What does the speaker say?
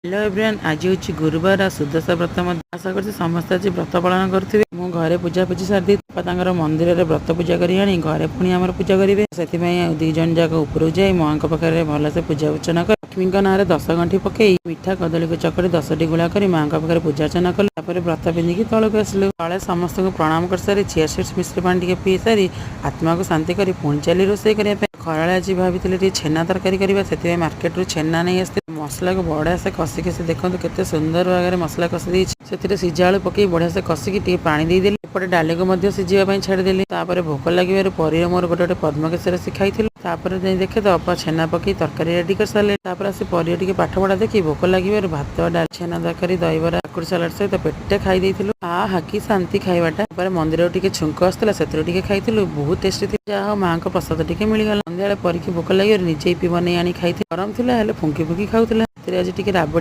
Hello everyone, आज हूँ गुरुवार आ सुदशा व्रत आशा कर समस्त आज व्रत पालन करुवे। मु घरे पूजा पूजी सारी बापा मंदिर में व्रत पूजा करी घरे पुणी आम पूजा करेंगे से दी जन जाक ऊपर जाए माँ पाखे भलसे पूजा अर्चना कर लक्ष्मी ना 10 गंठी पकई मिठा कदली को चकड़ी 10टी गुला कर माँ पाखे पूजा अर्चना कले व्रत पिंधिकी तौक आसलु तले समस्त को प्रणाम कर सारी चिया सीड्स मिश्री पानी टे पी सारी आत्मा को शांति कर पुणी चली रोसे करने खरा आज भाई छेना तरकारी करवा से मार्केट रू छेना नहीं आसती मसला को बढ़िया से कसिकी से देखो केते सुंदर भाव में मसला कषि देती से सिझा आलू पकई बढ़िया से कसिकी टे पानी देदेली एपटे डाली को सिझाई छाड़देली भोक लगे परी मोर गोटे गोटे पद्मकेशर शिखाई देखे तो अपा छेना पकई तरकारी रेडी कर सारे आसे परी टे पाठ पढ़ा देखी भोक लगे भात डाल छेना तरकारी दहीबरा काकुड़ी सलाड सहित पेटे खाई देइथिलु हाकी शांति खाइबाटा मंदिर टे छुंक आसला से खाई बहुत टेस्टी थी जहाँ माँ को प्रसाद टे मिलगला संध्या परी भोक लगे निजे पी बन आनी खाई गरम थी फुंकी फुंकी खाऊला आज टे राबड़ी